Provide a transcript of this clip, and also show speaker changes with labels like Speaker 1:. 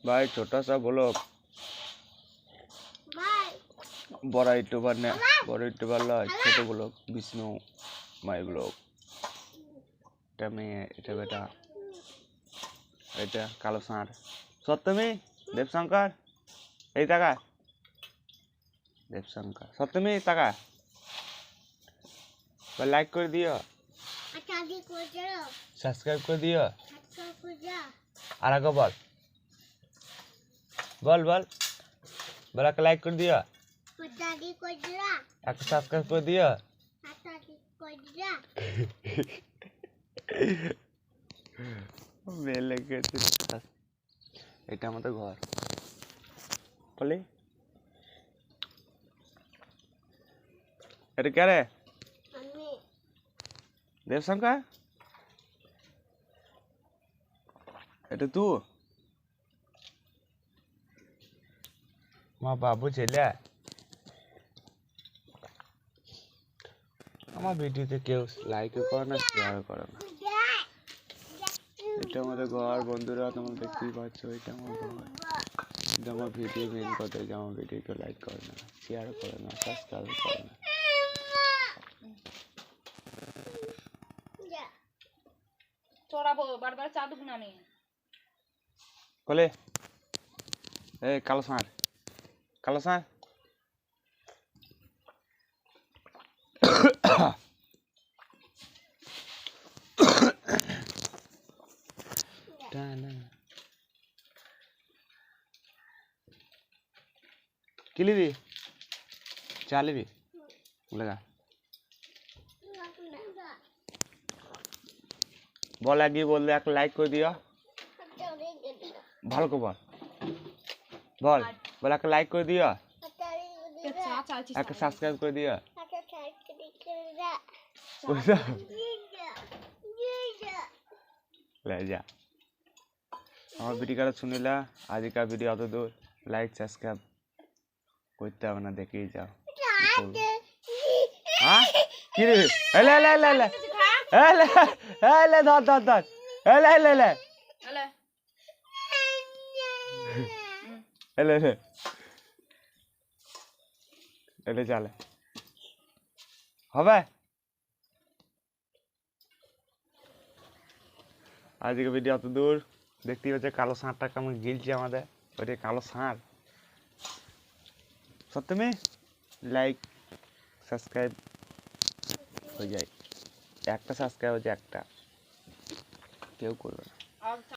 Speaker 1: भाई छोटा सा ब्लॉग बड़ा यूट्यूबर ने बड़ा यूट्यूबर ला छोटे ब्लॉग विष्णु माय ब्लॉग এটা মেয়ে এটা বেটা এটা কালো ষাঁড় সত্যমি দেবশঙ্কর এই টাকা দেবশঙ্কর সত্যমি টাকা লাইক করে দিও সাবস্ক্রাইব করে দিও আর আগে বল বল বল বলা লাইক করে দিও একটা সাবস্ক্রাইব করে দিও মেলে গেছে এটা আমাদের ঘর বলে এটা কে রে দেবশঙ্কর এটা তুই মা বাবু ছেলে আমার ভিডিওতে কেউ লাইকও করে না শেয়ারও করে না এটা আমাদের ঘর বন্ধুরা তোমরা দেখতেই পাচ্ছ এটা আমার ঘর এটা আমার ভিডিও মেন কথা যে আমার ভিডিওকে লাইক করে না শেয়ারও করে না সাবস্ক্রাইব করে না
Speaker 2: চড়াবো বারবার চা দেব না আমি
Speaker 1: বলে এই কালো ষাঁড় কি লিবি চা লিবি লাগা বল আগে বললে একটা লাইক করে দিও ভালো করে বল বল বল একটা লাইক করে দিও একটা সাবস্ক্রাইব করে দিও ले जा আমার ভিডিওটা শুনিলা আজকের ভিডিও অত দূর লাইক সাবস্ক্রাইব করতে হবে না দেখেই যাও হ্যাঁ কি রে এলে এলে এলে এলে এলে এলে ধর ধর ধর এলে এলে এলে এলে এলে এলে চলে হবে আজকে ভিডিও অত দূর দেখতেই পাচ্ছে কালো ষাঁড়টা কেমন গিলছে আমাদের ওইটা কালো ষাঁড় সত্যি লাইক সাবস্ক্রাইব হয়ে যায় একটা সাবস্ক্রাইব হচ্ছে একটা কেউ করবে না